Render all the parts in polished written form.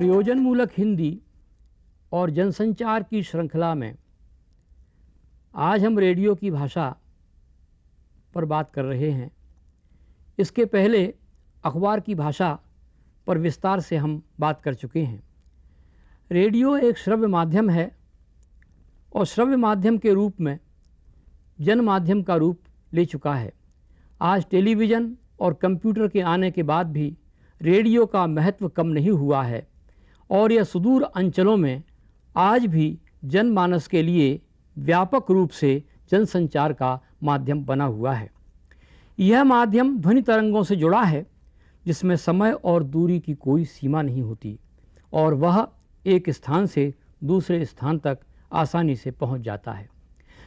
प्रयोजनमूलक हिंदी और जनसंचार की श्रृंखला में आज हम रेडियो की भाषा पर बात कर रहे हैं। इसके पहले अखबार की भाषा पर विस्तार से हम बात कर चुके हैं। रेडियो एक श्रव्य माध्यम है और श्रव्य माध्यम के रूप में जन माध्यम का रूप ले चुका है। आज टेलीविज़न और कंप्यूटर के आने के बाद भी रेडियो का महत्व कम नहीं हुआ है और यह सुदूर अंचलों में आज भी जनमानस के लिए व्यापक रूप से जनसंचार का माध्यम बना हुआ है। यह माध्यम ध्वनि तरंगों से जुड़ा है जिसमें समय और दूरी की कोई सीमा नहीं होती और वह एक स्थान से दूसरे स्थान तक आसानी से पहुंच जाता है।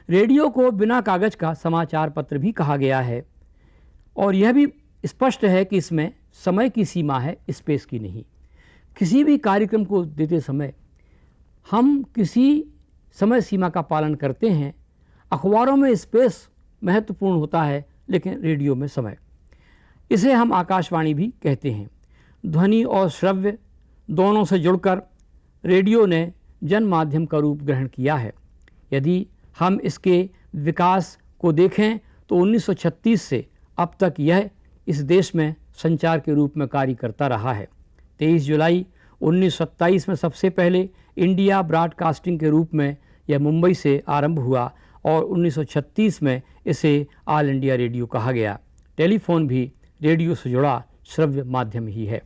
रेडियो को बिना कागज़ का समाचार पत्र भी कहा गया है और यह भी स्पष्ट है कि इसमें समय की सीमा है, स्पेस की नहीं। किसी भी कार्यक्रम को देते समय हम किसी समय सीमा का पालन करते हैं। अखबारों में स्पेस महत्वपूर्ण होता है लेकिन रेडियो में समय। इसे हम आकाशवाणी भी कहते हैं। ध्वनि और श्रव्य दोनों से जुड़कर रेडियो ने जन माध्यम का रूप ग्रहण किया है। यदि हम इसके विकास को देखें तो 1936 से अब तक यह इस देश में संचार के रूप में कार्य करता रहा है। 23 जुलाई 1927 में सबसे पहले इंडिया ब्रॉडकास्टिंग के रूप में यह मुंबई से आरंभ हुआ और 1936 में इसे ऑल इंडिया रेडियो कहा गया। टेलीफोन भी रेडियो से जुड़ा श्रव्य माध्यम ही है।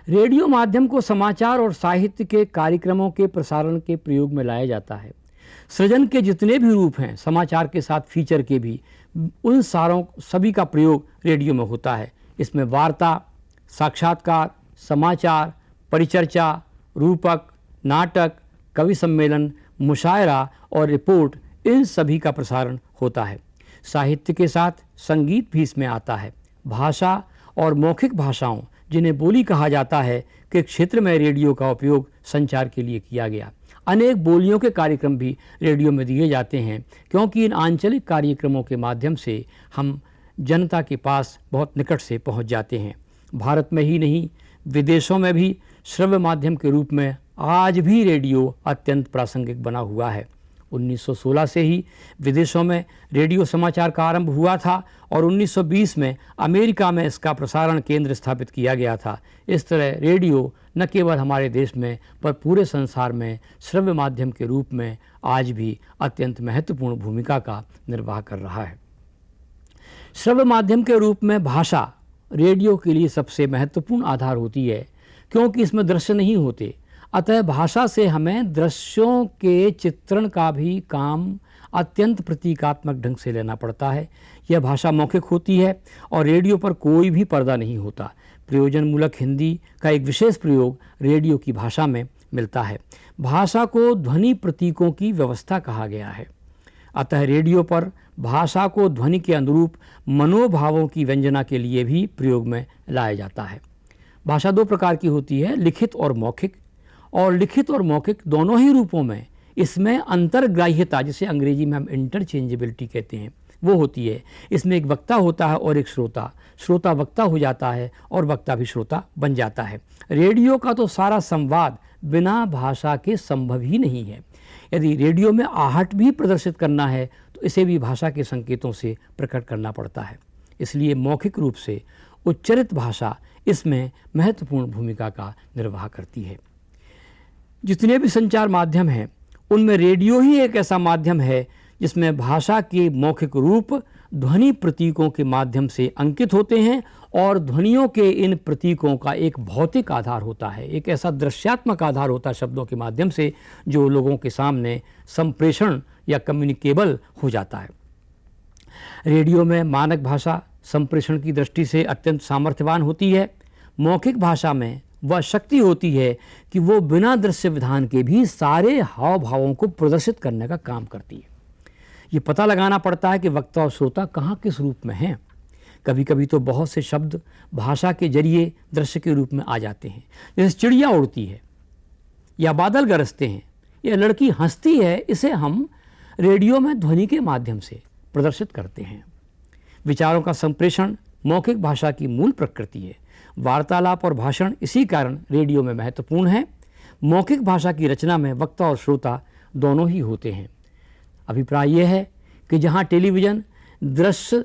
रेडियो माध्यम को समाचार और साहित्य के कार्यक्रमों के प्रसारण के प्रयोग में लाया जाता है। सृजन के जितने भी रूप हैं, समाचार के साथ फीचर के भी, उन सभी का प्रयोग रेडियो में होता है। इसमें वार्ता, साक्षात्कार, समाचार, परिचर्चा, रूपक, नाटक, कवि सम्मेलन, मुशायरा और रिपोर्ट, इन सभी का प्रसारण होता है। साहित्य के साथ संगीत भी इसमें आता है। भाषा और मौखिक भाषाओं, जिन्हें बोली कहा जाता है, के क्षेत्र में रेडियो का उपयोग संचार के लिए किया गया। अनेक बोलियों के कार्यक्रम भी रेडियो में दिए जाते हैं क्योंकि इन आंचलिक कार्यक्रमों के माध्यम से हम जनता के पास बहुत निकट से पहुंच जाते हैं। भारत में ही नहीं, विदेशों में भी श्रव्य माध्यम के रूप में आज भी रेडियो अत्यंत प्रासंगिक बना हुआ है। 1916 से ही विदेशों में रेडियो समाचार का आरंभ हुआ था और 1920 में अमेरिका में इसका प्रसारण केंद्र स्थापित किया गया था। इस तरह रेडियो न केवल हमारे देश में पर पूरे संसार में श्रव्य माध्यम के रूप में आज भी अत्यंत महत्वपूर्ण भूमिका का निर्वाह कर रहा है। श्रव्य माध्यम के रूप में भाषा रेडियो के लिए सबसे महत्वपूर्ण आधार होती है क्योंकि इसमें दृश्य नहीं होते। अतः भाषा से हमें दृश्यों के चित्रण का भी काम अत्यंत प्रतीकात्मक ढंग से लेना पड़ता है। यह भाषा मौखिक होती है और रेडियो पर कोई भी पर्दा नहीं होता। प्रयोजनमूलक हिंदी का एक विशेष प्रयोग रेडियो की भाषा में मिलता है। भाषा को ध्वनि प्रतीकों की व्यवस्था कहा गया है। अतः रेडियो पर भाषा को ध्वनि के अनुरूप मनोभावों की व्यंजना के लिए भी प्रयोग में लाया जाता है। भाषा दो प्रकार की होती है, लिखित और मौखिक। और लिखित और मौखिक दोनों ही रूपों में इसमें अंतर्ग्राह्यता, जिसे अंग्रेजी में हम इंटरचेंजेबिलिटी कहते हैं, वो होती है। इसमें एक वक्ता होता है और एक श्रोता। श्रोता वक्ता हो जाता है और वक्ता भी श्रोता बन जाता है। रेडियो का तो सारा संवाद बिना भाषा के संभव ही नहीं है। यदि रेडियो में आहट भी प्रदर्शित करना है तो इसे भी भाषा के संकेतों से प्रकट करना पड़ता है। इसलिए मौखिक रूप से उच्चरित भाषा इसमें महत्वपूर्ण भूमिका का निर्वाह करती है। जितने भी संचार माध्यम हैं उनमें रेडियो ही एक ऐसा माध्यम है जिसमें भाषा के मौखिक रूप ध्वनि प्रतीकों के माध्यम से अंकित होते हैं और ध्वनियों के इन प्रतीकों का एक भौतिक आधार होता है, एक ऐसा दृश्यात्मक आधार होता है शब्दों के माध्यम से जो लोगों के सामने संप्रेषण या कम्युनिकेबल हो जाता है। रेडियो में मानक भाषा संप्रेषण की दृष्टि से अत्यंत सामर्थ्यवान होती है। मौखिक भाषा में वह शक्ति होती है कि वो बिना दृश्य विधान के भी सारे हाव भावों को प्रदर्शित करने का काम करती है। ये पता लगाना पड़ता है कि वक्ता और श्रोता कहाँ किस रूप में हैं। कभी कभी तो बहुत से शब्द भाषा के जरिए दृश्य के रूप में आ जाते हैं। जैसे चिड़िया उड़ती है या बादल गरजते हैं या लड़की हंसती है, इसे हम रेडियो में ध्वनि के माध्यम से प्रदर्शित करते हैं। विचारों का संप्रेषण मौखिक भाषा की मूल प्रकृति है। वार्तालाप और भाषण इसी कारण रेडियो में महत्वपूर्ण है। मौखिक भाषा की रचना में वक्ता और श्रोता दोनों ही होते हैं। अभिप्राय यह है कि जहाँ टेलीविज़न दृश्य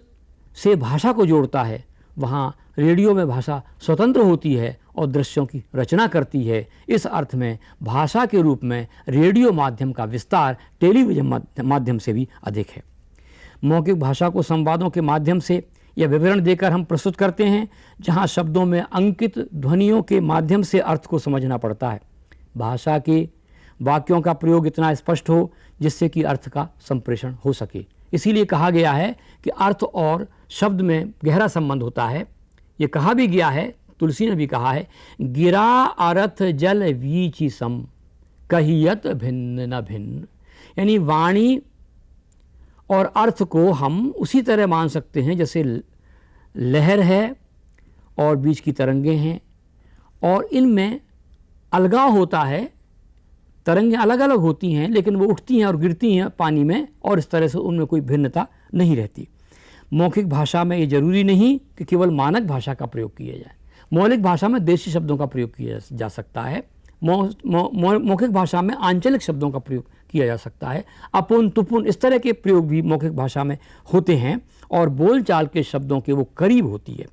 से भाषा को जोड़ता है, वहाँ रेडियो में भाषा स्वतंत्र होती है और दृश्यों की रचना करती है। इस अर्थ में भाषा के रूप में रेडियो माध्यम का विस्तार टेलीविज़न माध्यम से भी अधिक है। मौखिक भाषा को संवादों के माध्यम से या विवरण देकर हम प्रस्तुत करते हैं, जहाँ शब्दों में अंकित ध्वनियों के माध्यम से अर्थ को समझना पड़ता है। भाषा के वाक्यों का प्रयोग इतना स्पष्ट हो जिससे कि अर्थ का संप्रेषण हो सके। इसीलिए कहा गया है कि अर्थ और शब्द में गहरा संबंध होता है। ये कहा भी गया है, तुलसी ने भी कहा है, गिरा अर्थ जल वीचि सम कहियत भिन्न न भिन्न। यानी वाणी और अर्थ को हम उसी तरह मान सकते हैं जैसे लहर है और बीच की तरंगें हैं, और इनमें अलगाव होता है। तरंगें अलग अलग होती हैं लेकिन वो उठती हैं और गिरती हैं पानी में, और इस तरह से उनमें कोई भिन्नता नहीं रहती। मौखिक भाषा में ये जरूरी नहीं कि केवल मानक भाषा का प्रयोग किया जाए। मौलिक भाषा में देशी शब्दों का प्रयोग किया जा सकता है। मौखिक भाषा में आंचलिक शब्दों का प्रयोग किया जा सकता है। अपुन तुपुन इस तरह के प्रयोग भी मौखिक भाषा में होते हैं और बोलचाल के शब्दों के वो करीब होती है।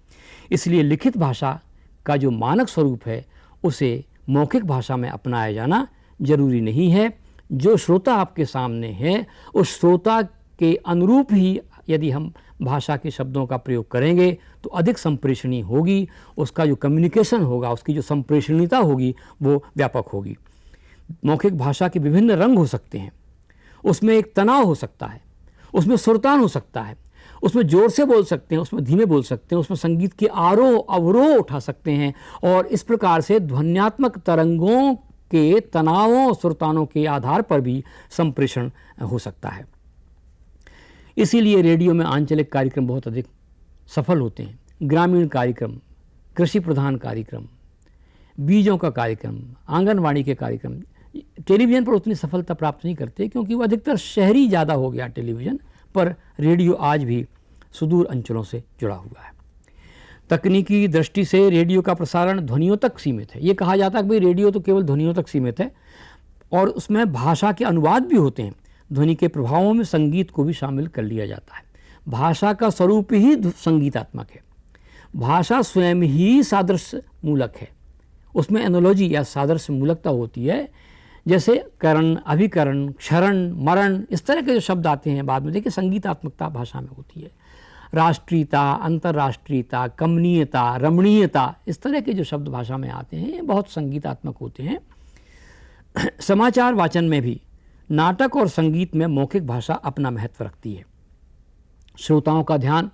इसलिए लिखित भाषा का जो मानक स्वरूप है उसे मौखिक भाषा में अपनाया जाना जरूरी नहीं है। जो श्रोता आपके सामने है उस श्रोता के अनुरूप ही यदि हम भाषा के शब्दों का प्रयोग करेंगे तो अधिक संप्रेषणीय होगी। उसका जो कम्युनिकेशन होगा, उसकी जो संप्रेषणीयता होगी वो व्यापक होगी। मौखिक भाषा के विभिन्न रंग हो सकते हैं। उसमें एक तनाव हो सकता है, उसमें सुरतान हो सकता है, उसमें जोर से बोल सकते हैं, उसमें धीमे बोल सकते हैं, उसमें संगीत के आरोह अवरोह उठा सकते हैं, और इस प्रकार से ध्वन्यात्मक तरंगों के तनावों और सुरतानों के आधार पर भी संप्रेषण हो सकता है। इसीलिए रेडियो में आंचलिक कार्यक्रम बहुत अधिक सफल होते हैं। ग्रामीण कार्यक्रम, कृषि प्रधान कार्यक्रम, बीजों का कार्यक्रम, आंगनवाड़ी के कार्यक्रम टेलीविज़न पर उतनी सफलता प्राप्त नहीं करते क्योंकि वो अधिकतर शहरी ज़्यादा हो गया टेलीविज़न, पर रेडियो आज भी सुदूर अंचलों से जुड़ा हुआ है। तकनीकी दृष्टि से रेडियो का प्रसारण ध्वनियों तक सीमित है। ये कहा जाता है कि भाई रेडियो तो केवल ध्वनियों तक सीमित है, और उसमें भाषा के अनुवाद भी होते हैं। ध्वनि के प्रभावों में संगीत को भी शामिल कर लिया जाता है। भाषा का स्वरूप ही संगीतात्मक है। भाषा स्वयं ही सादृश्य मूलक है। उसमें एनोलॉजी या सादृश्य मूलकता होती है। जैसे करण, अभिकरण, क्षरण, मरण इस तरह के जो शब्द आते हैं बाद में, देखिए संगीतात्मकता भाषा में होती है। राष्ट्रीयता, अंतर्राष्ट्रीयता, कमनीयता, रमणीयता इस तरह के जो शब्द भाषा में आते हैं बहुत संगीतात्मक होते हैं। समाचार वाचन में भी नाटक और संगीत में मौखिक भाषा अपना महत्व रखती है। श्रोताओं का ध्यान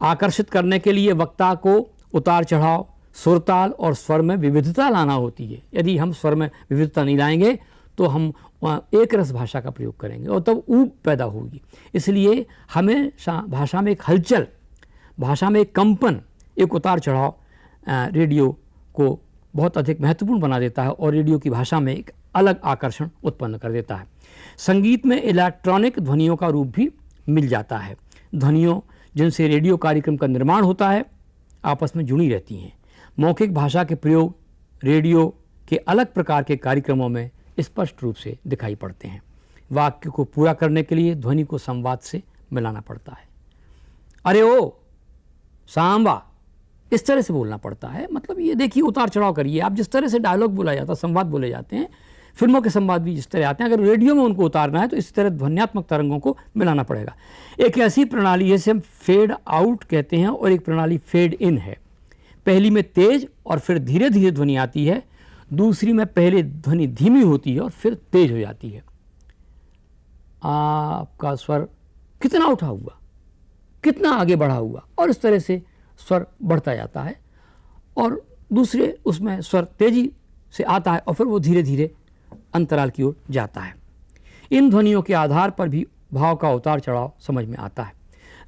आकर्षित करने के लिए वक्ता को उतार चढ़ाव, सुरताल और स्वर में विविधता लाना होती है। यदि हम स्वर में विविधता नहीं लाएंगे तो हम एक रस भाषा का प्रयोग करेंगे और तब ऊब पैदा होगी। इसलिए हमेशा भाषा में एक हलचल, भाषा में एक कंपन, एक उतार चढ़ाव रेडियो को बहुत अधिक महत्वपूर्ण बना देता है और रेडियो की भाषा में एक अलग आकर्षण उत्पन्न कर देता है। संगीत में इलेक्ट्रॉनिक ध्वनियों का रूप भी मिल जाता है। ध्वनियों जिनसे रेडियो कार्यक्रम का निर्माण होता है आपस में जुड़ी रहती हैं। मौखिक भाषा के प्रयोग रेडियो के अलग प्रकार के कार्यक्रमों में स्पष्ट रूप से दिखाई पड़ते हैं। वाक्य को पूरा करने के लिए ध्वनि को संवाद से मिलाना पड़ता है। अरे ओ सांबा, इस तरह से बोलना पड़ता है। मतलब ये देखिए, उतार चढ़ाव करिए आप। जिस तरह से डायलॉग बोला जाता है, संवाद बोले जाते हैं, फिल्मों के संवाद भी जिस तरह आते हैं, अगर रेडियो में उनको उतारना है तो इसी तरह ध्वन्यात्मक तरंगों को मिलाना पड़ेगा। एक ऐसी प्रणाली है जिसे हम फेड आउट कहते हैं और एक प्रणाली फेड इन है। पहली में तेज और फिर धीरे धीरे ध्वनि आती है, दूसरी में पहले ध्वनि धीमी होती है और फिर तेज हो जाती है। आपका स्वर कितना उठा हुआ, कितना आगे बढ़ा हुआ, और इस तरह से स्वर बढ़ता जाता है और दूसरे उसमें स्वर तेजी से आता है और फिर वो धीरे धीरे अंतराल की ओर जाता है। इन ध्वनियों के आधार पर भी भाव का उतार चढ़ाव समझ में आता है।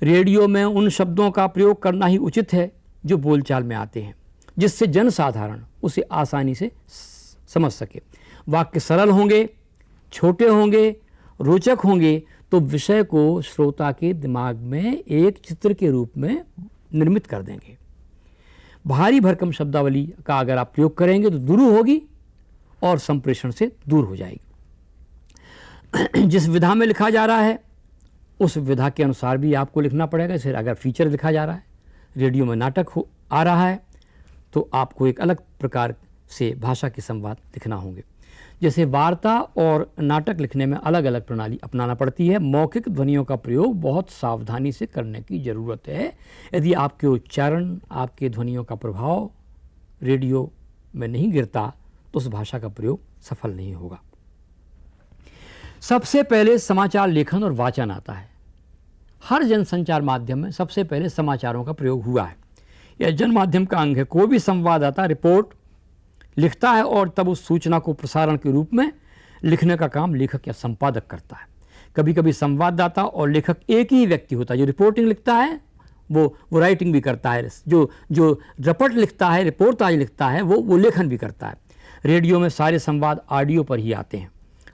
रेडियो में उन शब्दों का प्रयोग करना ही उचित है जो बोलचाल में आते हैं, जिससे जनसाधारण उसे आसानी से समझ सके। वाक्य सरल होंगे, छोटे होंगे, रोचक होंगे तो विषय को श्रोता के दिमाग में एक चित्र के रूप में निर्मित कर देंगे। भारी भरकम शब्दावली का अगर आप प्रयोग करेंगे तो दुरु होगी और संप्रेषण से दूर हो जाएगी। जिस विधा में लिखा जा रहा है उस विधा के अनुसार भी आपको लिखना पड़ेगा। जैसे अगर फीचर लिखा जा रहा है, रेडियो में नाटक आ रहा है, तो आपको एक अलग प्रकार से भाषा के संवाद लिखना होंगे। जैसे वार्ता और नाटक लिखने में अलग अलग प्रणाली अपनाना पड़ती है। मौखिक ध्वनियों का प्रयोग बहुत सावधानी से करने की ज़रूरत है। यदि आपके उच्चारण, आपके ध्वनियों का प्रभाव रेडियो में नहीं गिरता तो उस भाषा का प्रयोग सफल नहीं होगा। सबसे पहले समाचार लेखन और वाचन आता है। हर जनसंचार माध्यम में सबसे पहले समाचारों का प्रयोग हुआ है। यह जन माध्यम का अंग है। कोई भी संवाददाता रिपोर्ट लिखता है और तब उस सूचना को प्रसारण के रूप में लिखने का काम लेखक या संपादक करता है। कभी कभी संवाददाता और लेखक एक ही व्यक्ति होता है। जो रिपोर्टिंग लिखता है वो राइटिंग भी करता है। जो रपट लिखता है, रिपोर्टाज लिखता है, वो लेखन भी करता है। रेडियो में सारे संवाद ऑडियो पर ही आते हैं।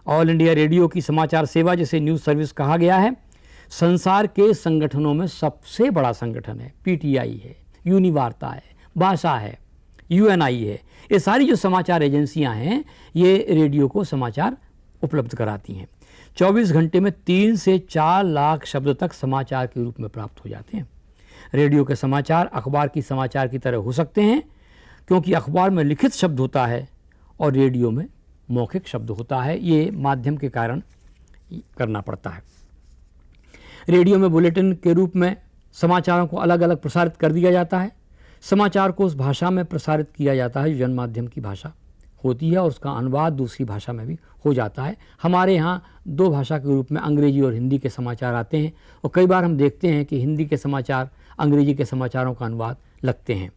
ऑल इंडिया रेडियो की समाचार सेवा, जिसे न्यूज़ सर्विस कहा गया है, संसार के संगठनों में सबसे बड़ा संगठन है। पीटीआई है, यूनिवार्ता है, भाषा है, यूएनआई है। ये सारी जो समाचार एजेंसियां हैं ये रेडियो को समाचार उपलब्ध कराती हैं। 24 घंटे में 3 से 4 लाख शब्द तक समाचार के रूप में प्राप्त हो जाते हैं। रेडियो के समाचार अखबार की समाचार की तरह हो सकते हैं, क्योंकि अखबार में लिखित शब्द होता है और रेडियो में मौखिक शब्द होता है। ये माध्यम के कारण करना पड़ता है। रेडियो में बुलेटिन के रूप में समाचारों को अलग अलग प्रसारित कर दिया जाता है। समाचार को उस भाषा में प्रसारित किया जाता है जो जन माध्यम की भाषा होती है, और उसका अनुवाद दूसरी भाषा में भी हो जाता है। हमारे यहाँ 2 भाषा के रूप में अंग्रेजी और हिंदी के समाचार आते हैं, और कई बार हम देखते हैं कि हिंदी के समाचार अंग्रेजी के समाचारों का अनुवाद लगते हैं।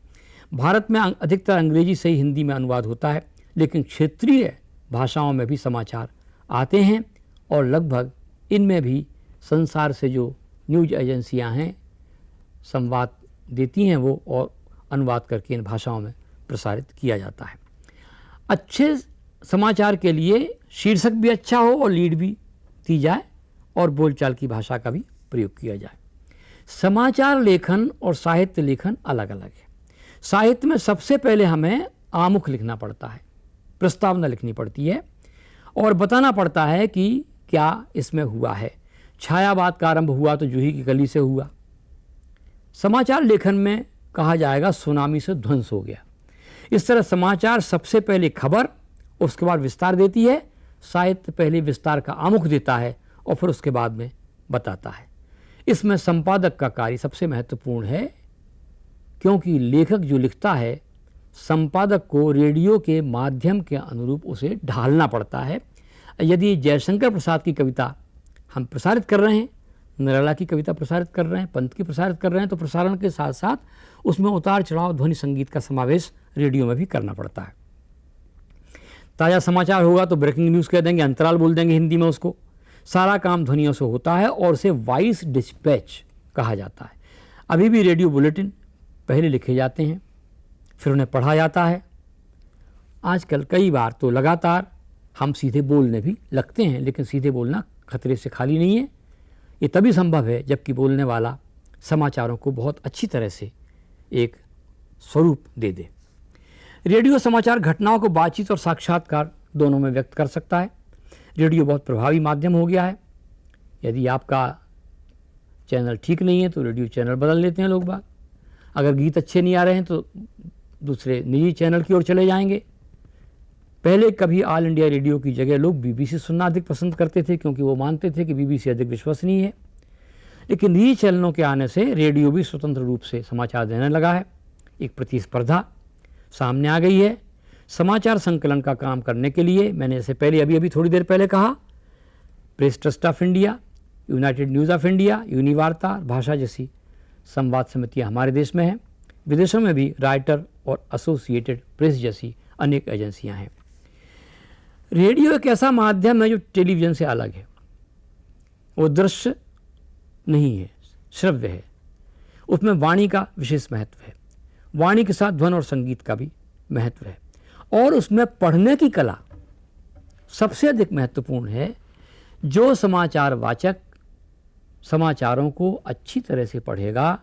भारत में अधिकतर अंग्रेजी से ही हिंदी में अनुवाद होता है, लेकिन क्षेत्रीय भाषाओं में भी समाचार आते हैं, और लगभग इनमें भी संसार से जो न्यूज़ एजेंसियां हैं संवाद देती हैं वो, और अनुवाद करके इन भाषाओं में प्रसारित किया जाता है। अच्छे समाचार के लिए शीर्षक भी अच्छा हो और लीड भी दी जाए, और बोलचाल की भाषा का भी प्रयोग किया जाए। समाचार लेखन और साहित्य लेखन अलग अलग है। साहित्य में सबसे पहले हमें आमुख लिखना पड़ता है, प्रस्तावना लिखनी पड़ती है और बताना पड़ता है कि क्या इसमें हुआ है। छायावाद का आरंभ हुआ तो जूही की कली से हुआ। समाचार लेखन में कहा जाएगा सुनामी से ध्वंस हो गया। इस तरह समाचार सबसे पहले खबर, उसके बाद विस्तार देती है। साहित्य पहले विस्तार का आमुख देता है और फिर उसके बाद में बताता है। इसमें संपादक का कार्य सबसे महत्वपूर्ण है, क्योंकि लेखक जो लिखता है संपादक को रेडियो के माध्यम के अनुरूप उसे ढालना पड़ता है। यदि जयशंकर प्रसाद की कविता हम प्रसारित कर रहे हैं, निराला की कविता प्रसारित कर रहे हैं, पंत की प्रसारित कर रहे हैं, तो प्रसारण के साथ साथ उसमें उतार चढ़ाव ध्वनि संगीत का समावेश रेडियो में भी करना पड़ता है। ताज़ा समाचार होगा तो ब्रेकिंग न्यूज़ कह देंगे, अंतराल बोल देंगे हिंदी में उसको। सारा काम ध्वनियों से होता है और उसे वॉइस डिस्पैच कहा जाता है। अभी भी रेडियो बुलेटिन पहले लिखे जाते हैं, फिर उन्हें पढ़ा जाता है। आजकल कई बार तो लगातार हम सीधे बोलने भी लगते हैं, लेकिन सीधे बोलना खतरे से खाली नहीं है। ये तभी संभव है जबकि बोलने वाला समाचारों को बहुत अच्छी तरह से एक स्वरूप दे दे। रेडियो समाचार घटनाओं को बातचीत और साक्षात्कार दोनों में व्यक्त कर सकता है। रेडियो बहुत प्रभावी माध्यम हो गया है। यदि आपका चैनल ठीक नहीं है तो रेडियो चैनल बदल लेते हैं लोग बाग। अगर गीत अच्छे नहीं आ रहे हैं तो दूसरे निजी चैनल की ओर चले जाएंगे। पहले कभी ऑल इंडिया रेडियो की जगह लोग बीबीसी सुनना अधिक पसंद करते थे, क्योंकि वो मानते थे कि बीबीसी अधिक विश्वसनीय है। लेकिन निजी चैनलों के आने से रेडियो भी स्वतंत्र रूप से समाचार देने लगा है। एक प्रतिस्पर्धा सामने आ गई है। समाचार संकलन का काम करने के लिए मैंने जैसे पहले अभी थोड़ी देर पहले कहा, press trust of India, united news of India, Univarta, Bhasha जैसी संवाद समितियाँ हमारे देश में हैं। विदेशों में भी राइटर और एसोसिएटेड प्रेस जैसी अनेक एजेंसियाँ हैं। रेडियो एक ऐसा माध्यम है जो टेलीविज़न से अलग है। वो दृश्य नहीं है, श्रव्य है। उसमें वाणी का विशेष महत्व है। वाणी के साथ ध्वनि और संगीत का भी महत्व है, और उसमें पढ़ने की कला सबसे अधिक महत्वपूर्ण है। जो समाचार वाचक समाचारों को अच्छी तरह से पढ़ेगा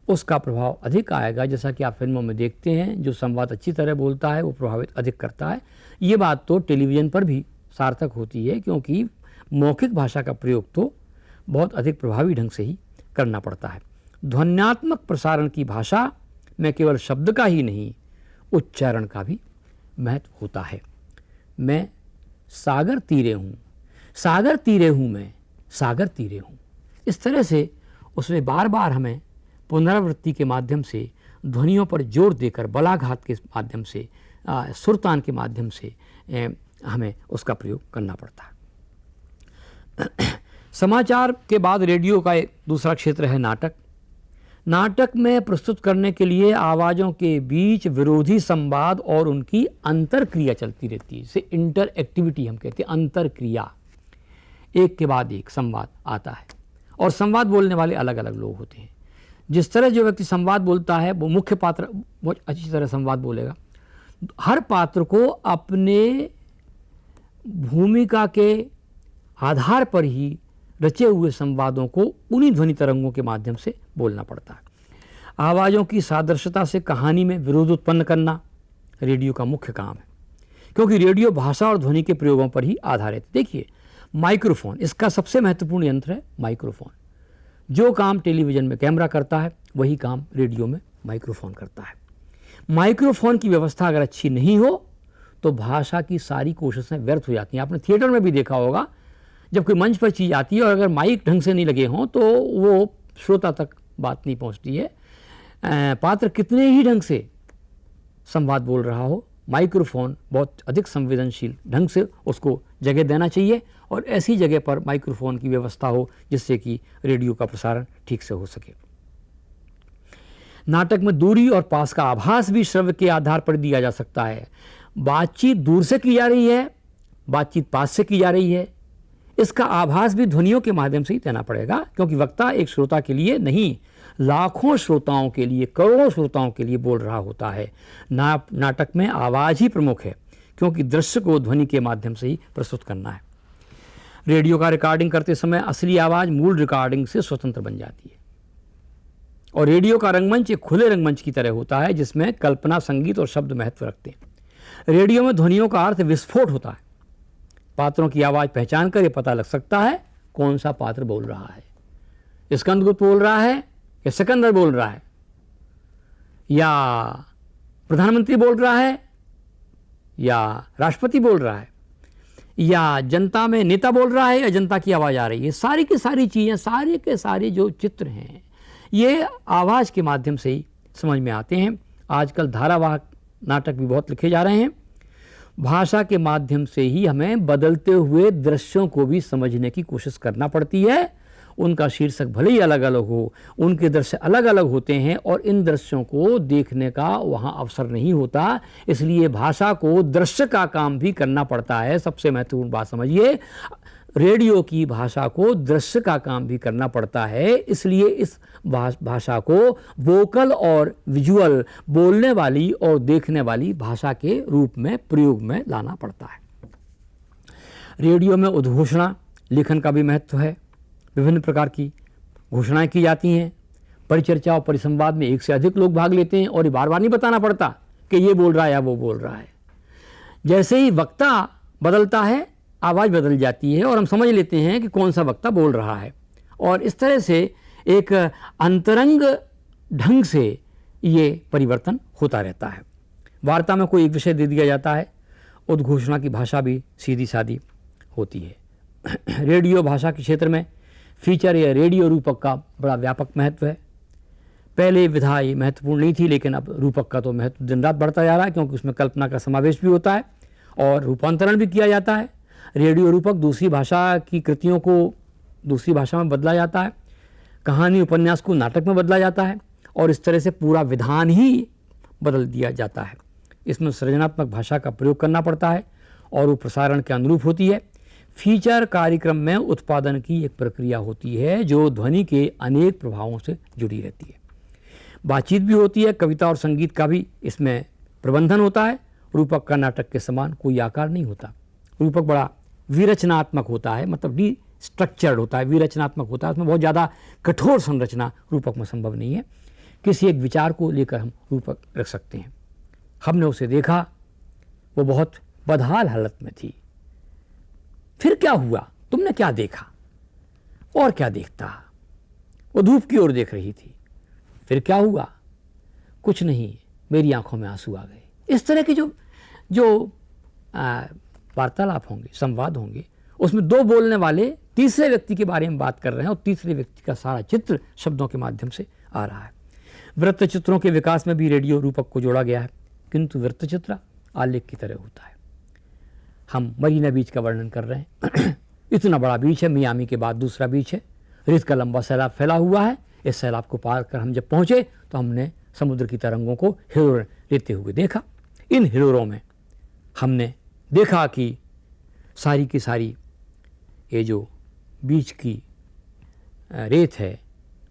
उसका प्रभाव अधिक आएगा। जैसा कि आप फिल्मों में देखते हैं, जो संवाद अच्छी तरह बोलता है वो प्रभावित अधिक करता है। ये बात तो टेलीविज़न पर भी सार्थक होती है, क्योंकि मौखिक भाषा का प्रयोग तो बहुत अधिक प्रभावी ढंग से ही करना पड़ता है। ध्वन्यात्मक प्रसारण की भाषा में केवल शब्द का ही नहीं, उच्चारण का भी महत्व होता है। मैं सागर तीरे हूँ, सागर तीरे हूँ, मैं सागर तीरे हूँ। इस तरह से उसमें बार बार हमें पुनरावृत्ति के माध्यम से, ध्वनियों पर जोर देकर, बलाघात के माध्यम से, सुरतान के माध्यम से हमें उसका प्रयोग करना पड़ता है। समाचार के बाद रेडियो का एक दूसरा क्षेत्र है नाटक। नाटक में प्रस्तुत करने के लिए आवाज़ों के बीच विरोधी संवाद और उनकी अंतरक्रिया चलती रहती है। इसे इंटर एक्टिविटी हम कहते हैं, अंतरक्रिया। एक के बाद एक संवाद आता है और संवाद बोलने वाले अलग अलग लोग होते हैं। जिस तरह जो व्यक्ति संवाद बोलता है वो मुख्य पात्र बहुत अच्छी तरह संवाद बोलेगा। हर पात्र को अपने भूमिका के आधार पर ही रचे हुए संवादों को उन्हीं ध्वनि तरंगों के माध्यम से बोलना पड़ता है। आवाज़ों की सादृश्यता से कहानी में विरोध उत्पन्न करना रेडियो का मुख्य काम है, क्योंकि रेडियो भाषा और ध्वनि के प्रयोगों पर ही आधारित। देखिए, माइक्रोफोन इसका सबसे महत्वपूर्ण यंत्र है। माइक्रोफोन जो काम टेलीविज़न में कैमरा करता है वही काम रेडियो में माइक्रोफोन करता है। माइक्रोफोन की व्यवस्था अगर अच्छी नहीं हो तो भाषा की सारी कोशिशें व्यर्थ हो जाती हैं। आपने थिएटर में भी देखा होगा, जब कोई मंच पर चीज़ आती है और अगर माइक ढंग से नहीं लगे हों तो वो श्रोता तक बात नहीं पहुंचती है। पात्र कितने ही ढंग से संवाद बोल रहा हो, माइक्रोफोन बहुत अधिक संवेदनशील ढंग से उसको जगह देना चाहिए और ऐसी जगह पर माइक्रोफोन की व्यवस्था हो जिससे कि रेडियो का प्रसारण ठीक से हो सके। नाटक में दूरी और पास का आभास भी श्रव्य के आधार पर दिया जा सकता है। बातचीत दूर से की जा रही है, बातचीत पास से की जा रही है, इसका आभास भी ध्वनियों के माध्यम से ही देना पड़ेगा, क्योंकि वक्ता एक श्रोता के लिए नहीं, लाखों श्रोताओं के लिए, करोड़ों श्रोताओं के लिए बोल रहा होता है। नाटक में आवाज़ ही प्रमुख है, क्योंकि दृश्य को ध्वनि के माध्यम से ही प्रस्तुत करना है। रेडियो का रिकॉर्डिंग करते समय असली आवाज़ मूल रिकॉर्डिंग से स्वतंत्र बन जाती है और रेडियो का रंगमंच एक खुले रंगमंच की तरह होता है, जिसमें कल्पना, संगीत और शब्द महत्व रखते हैं। रेडियो में ध्वनियों का अर्थ विस्फोट होता है। पात्रों की आवाज़ पहचान कर यह पता लग सकता है कौन सा पात्र बोल रहा है। स्कंदगुप्त बोल रहा है या सिकंदर बोल रहा है, या प्रधानमंत्री बोल रहा है या राष्ट्रपति बोल रहा है, या जनता में नेता बोल रहा है या जनता की आवाज़ आ रही है। सारी की सारी चीज़ें, सारे के सारे जो चित्र हैं, ये आवाज़ के माध्यम से ही समझ में आते हैं। आजकल धारावाहिक नाटक भी बहुत लिखे जा रहे हैं। भाषा के माध्यम से ही हमें बदलते हुए दृश्यों को भी समझने की कोशिश करना पड़ती है। उनका शीर्षक भले ही अलग अलग हो, उनके दृश्य अलग अलग होते हैं और इन दृश्यों को देखने का वहाँ अवसर नहीं होता, इसलिए भाषा को दृश्य का काम भी करना पड़ता है। सबसे महत्वपूर्ण बात समझिए, रेडियो की भाषा को दृश्य का काम भी करना पड़ता है, इसलिए इस भाषा को वोकल और विजुअल, बोलने वाली और देखने वाली भाषा के रूप में प्रयोग में लाना पड़ता है। रेडियो में उद्घोषणा लेखन का भी महत्व है। विभिन्न प्रकार की घोषणाएं की जाती हैं। परिचर्चा और परिसंवाद में एक से अधिक लोग भाग लेते हैं और ये बार बार नहीं बताना पड़ता कि ये बोल रहा है या वो बोल रहा है। जैसे ही वक्ता बदलता है, आवाज़ बदल जाती है और हम समझ लेते हैं कि कौन सा वक्ता बोल रहा है, और इस तरह से एक अंतरंग ढंग से ये परिवर्तन होता रहता है। वार्ता में कोई एक विषय दे दिया जाता है, उद्घोषणा की भाषा भी सीधी सादी होती है। रेडियो भाषा के क्षेत्र में फीचर या रेडियो रूपक का बड़ा व्यापक महत्व है। पहले विधा ये महत्वपूर्ण नहीं थी, लेकिन अब रूपक का तो महत्व दिन रात बढ़ता जा रहा है, क्योंकि उसमें कल्पना का समावेश भी होता है और रूपांतरण भी किया जाता है। रेडियो रूपक दूसरी भाषा की कृतियों को दूसरी भाषा में बदला जाता है, कहानी उपन्यास को नाटक में बदला जाता है और इस तरह से पूरा विधान ही बदल दिया जाता है। इसमें सृजनात्मक भाषा का प्रयोग करना पड़ता है और वो प्रसारण के अनुरूप होती है। फीचर कार्यक्रम में उत्पादन की एक प्रक्रिया होती है जो ध्वनि के अनेक प्रभावों से जुड़ी रहती है। बातचीत भी होती है, कविता और संगीत का भी इसमें प्रबंधन होता है। रूपक का नाटक के समान कोई आकार नहीं होता। रूपक बड़ा विरचनात्मक होता है, मतलब डी स्ट्रक्चर्ड होता है, विरचनात्मक होता है। उसमें बहुत ज़्यादा कठोर संरचना रूपक में संभव नहीं है। किसी एक विचार को लेकर हम रूपक रख सकते हैं। हमने उसे देखा, वो बहुत बदहाल हालत में थी। फिर क्या हुआ, तुमने क्या देखा? और क्या देखता? वो धूप की ओर देख रही थी। फिर क्या हुआ? कुछ नहीं, मेरी आंखों में आंसू आ गए। इस तरह के जो वार्तालाप होंगे, संवाद होंगे, उसमें दो बोलने वाले तीसरे व्यक्ति के बारे में बात कर रहे हैं और तीसरे व्यक्ति का सारा चित्र शब्दों के माध्यम से आ रहा है। वृत्तचित्रों के विकास में भी रेडियो रूपक को जोड़ा गया है, किंतु वृत्तचित्र आलेख की तरह होता है। हम मरीना बीच का वर्णन कर रहे हैं। इतना बड़ा बीच है, मियामी के बाद दूसरा बीच है, रेत का लंबा सैलाब फैला हुआ है। इस सैलाब को पार कर हम जब पहुंचे तो हमने समुद्र की तरंगों को हिलोर लेते हुए देखा। इन हिलोरों में हमने देखा कि सारी की सारी ये जो बीच की रेत है,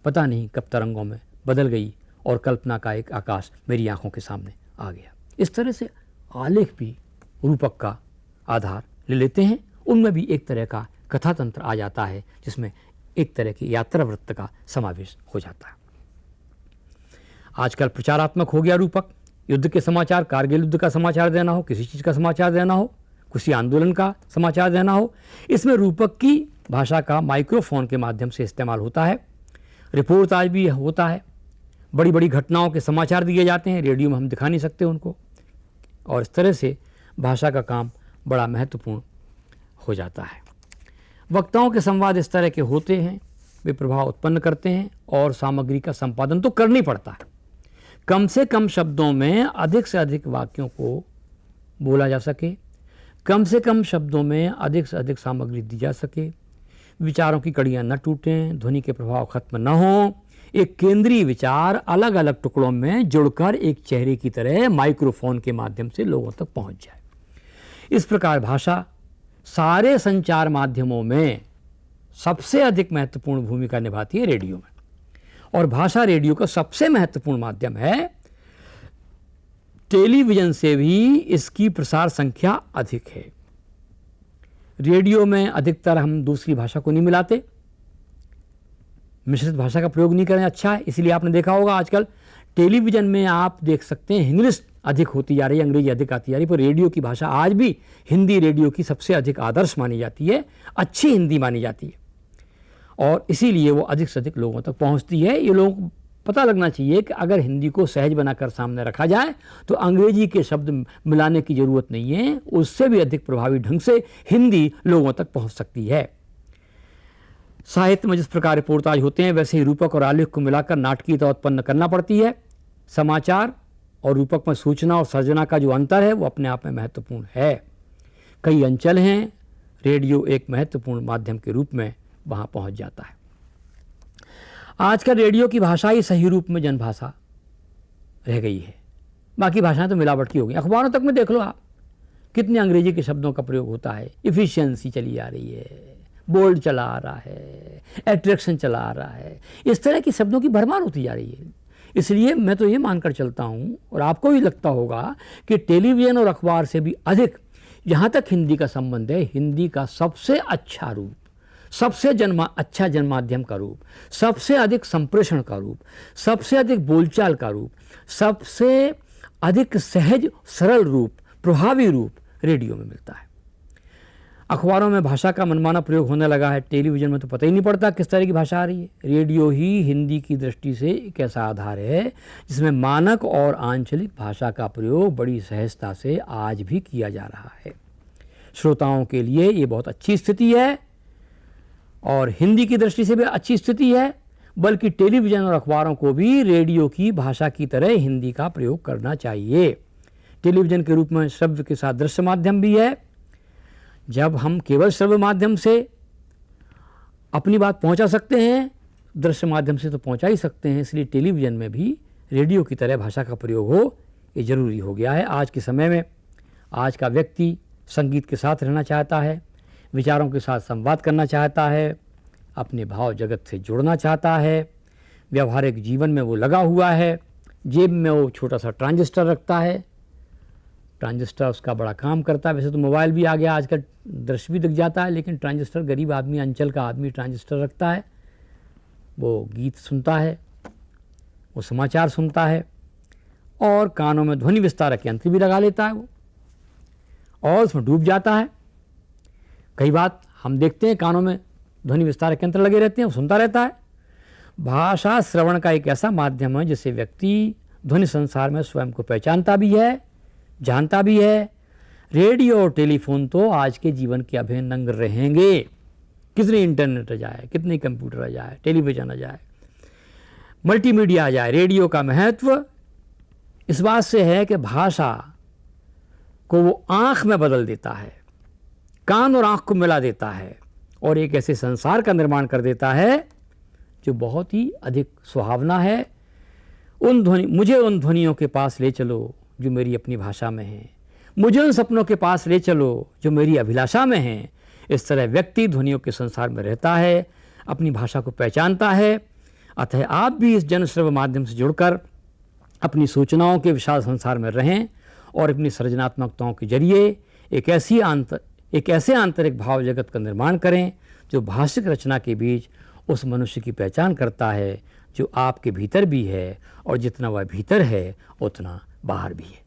पता नहीं कब तरंगों में बदल गई और कल्पना का एक आकाश मेरी आंखों के सामने आ गया। इस तरह से आलेख भी रूपक का आधार ले लेते हैं। उनमें भी एक तरह का कथा तंत्र आ जाता है, जिसमें एक तरह की यात्रा वृत्त का समावेश हो जाता है। आजकल प्रचारात्मक हो गया रूपक। युद्ध के समाचार, कारगिल युद्ध का समाचार देना हो, किसी चीज़ का समाचार देना हो, किसी आंदोलन का समाचार देना हो, इसमें रूपक की भाषा का माइक्रोफोन के माध्यम से इस्तेमाल होता है। रिपोर्ट आज भी होता है। बड़ी बड़ी घटनाओं के समाचार दिए जाते हैं, रेडियो में हम दिखा नहीं सकते उनको, और इस तरह से भाषा का काम बड़ा महत्वपूर्ण हो जाता है। वक्ताओं के संवाद इस तरह के होते हैं, वे प्रभाव उत्पन्न करते हैं और सामग्री का संपादन तो करना ही पड़ता है। कम से कम शब्दों में अधिक से अधिक वाक्यों को बोला जा सके, कम से कम शब्दों में अधिक से अधिक सामग्री दी जा सके, विचारों की कड़ियाँ न टूटें, ध्वनि के प्रभाव खत्म न हो, एक केंद्रीय विचार अलग अलग टुकड़ों में जुड़कर एक चेहरे की तरह माइक्रोफोन के माध्यम से लोगों तक पहुंच जाए। इस प्रकार भाषा सारे संचार माध्यमों में सबसे अधिक महत्वपूर्ण भूमिका निभाती है रेडियो में, और भाषा रेडियो का सबसे महत्वपूर्ण माध्यम है। टेलीविजन से भी इसकी प्रसार संख्या अधिक है। रेडियो में अधिकतर हम दूसरी भाषा को नहीं मिलाते, मिश्रित भाषा का प्रयोग नहीं करें, अच्छा है। इसलिए आपने देखा होगा आजकल टेलीविजन में आप देख सकते हैं इंग्लिश अधिक होती जा रही है, अंग्रेजी अधिक आती जा रही है, पर रेडियो की भाषा आज भी हिंदी रेडियो की सबसे अधिक आदर्श मानी जाती है, अच्छी हिंदी मानी जाती है, और इसीलिए वो अधिक से अधिक लोगों तक पहुंचती है। ये लोगों को पता लगना चाहिए कि अगर हिंदी को सहज बनाकर सामने रखा जाए तो अंग्रेजी के शब्द मिलाने की ज़रूरत नहीं है, उससे भी अधिक प्रभावी ढंग से हिंदी लोगों तक पहुंच सकती है। साहित्य में जिस प्रकार रिपोर्टाज होते हैं, वैसे ही रूपक और आलेख को मिलाकर नाटकीयता उत्पन्न करना पड़ती है। समाचार और रूपक में सूचना और सर्जना का जो अंतर है वो अपने आप में महत्वपूर्ण है। कई अंचल हैं, रेडियो एक महत्वपूर्ण माध्यम के रूप में वहाँ पहुँच जाता है। आजकल रेडियो की भाषा ही सही रूप में जनभाषा रह गई है, बाकी भाषाएं तो मिलावट की हो गई। अखबारों तक में देख लो आप, कितने अंग्रेजी के शब्दों का प्रयोग होता है। इफिशियंसी चली आ रही है, बोल्ड चला आ रहा है, एट्रैक्शन चला आ रहा है, इस तरह की शब्दों की भरमार होती जा रही है। इसलिए मैं तो ये मानकर चलता हूँ, और आपको भी लगता होगा, कि टेलीविज़न और अखबार से भी अधिक जहाँ तक हिंदी का संबंध है, हिंदी का सबसे अच्छा रूप, सबसे अच्छा जनमाध्यम का रूप, सबसे अधिक संप्रेषण का रूप, सबसे अधिक बोलचाल का रूप, सबसे अधिक सहज सरल रूप, प्रभावी रूप रेडियो में मिलता है। अखबारों में भाषा का मनमाना प्रयोग होने लगा है, टेलीविज़न में तो पता ही नहीं पड़ता किस तरह की भाषा आ रही है। रेडियो ही हिंदी की दृष्टि से एक ऐसा आधार है जिसमें मानक और आंचलिक भाषा का प्रयोग बड़ी सहजता से आज भी किया जा रहा है। श्रोताओं के लिए ये बहुत अच्छी स्थिति है, और हिंदी की दृष्टि से भी अच्छी स्थिति है, बल्कि टेलीविज़न और अखबारों को भी रेडियो की भाषा की तरह हिंदी का प्रयोग करना चाहिए। टेलीविज़न के रूप में श्रव्य के साथ दृश्य माध्यम भी है। जब हम केवल श्रव्य माध्यम से अपनी बात पहुंचा सकते हैं, दृश्य माध्यम से तो पहुंचा ही सकते हैं, इसलिए टेलीविज़न में भी रेडियो की तरह भाषा का प्रयोग हो, ये ज़रूरी हो गया है आज के समय में। आज का व्यक्ति संगीत के साथ रहना चाहता है, विचारों के साथ संवाद करना चाहता है, अपने भाव जगत से जुड़ना चाहता है, व्यवहारिक जीवन में वो लगा हुआ है। जेब में वो छोटा सा ट्रांजिस्टर रखता है, ट्रांजिस्टर उसका बड़ा काम करता है। वैसे तो मोबाइल भी आ गया, आजकल दृश्य भी दिख जाता है, लेकिन ट्रांजिस्टर गरीब आदमी, अंचल का आदमी ट्रांजिस्टर रखता है, वो गीत सुनता है, वो समाचार सुनता है और कानों में ध्वनि विस्तारक यंत्र भी लगा लेता है वो, और उसमें डूब जाता है। कई बात हम देखते हैं कानों में ध्वनि विस्तारक यंत्र लगे रहते हैं, वो सुनता रहता है। भाषा श्रवण का एक ऐसा माध्यम है जिससे व्यक्ति ध्वनि संसार में स्वयं को पहचानता भी है, जानता भी है। रेडियो और टेलीफोन तो आज के जीवन के अभिन्न अंग रहेंगे। कितने इंटरनेट आ जाए, कितने कंप्यूटर आ जाए, टेलीविज़न आ जाए, मल्टीमीडिया आ जाए, रेडियो का महत्व इस बात से है कि भाषा को वो आँख में बदल देता है, कान और आँख को मिला देता है और एक ऐसे संसार का निर्माण कर देता है जो बहुत ही अधिक सुहावना है। मुझे उन ध्वनियों के पास ले चलो जो मेरी अपनी भाषा में हैं, मुझे उन सपनों के पास ले चलो जो मेरी अभिलाषा में हैं। इस तरह व्यक्ति ध्वनियों के संसार में रहता है, अपनी भाषा को पहचानता है। अतः आप भी इस जनश्रव्य माध्यम से जुड़कर अपनी सूचनाओं के विशाल संसार में रहें और अपनी सृजनात्मकताओं के जरिए एक ऐसे आंतरिक भाव जगत का निर्माण करें जो भाषिक रचना के बीच उस मनुष्य की पहचान करता है जो आपके भीतर भी है, और जितना वह भीतर है उतना बाहर भी है।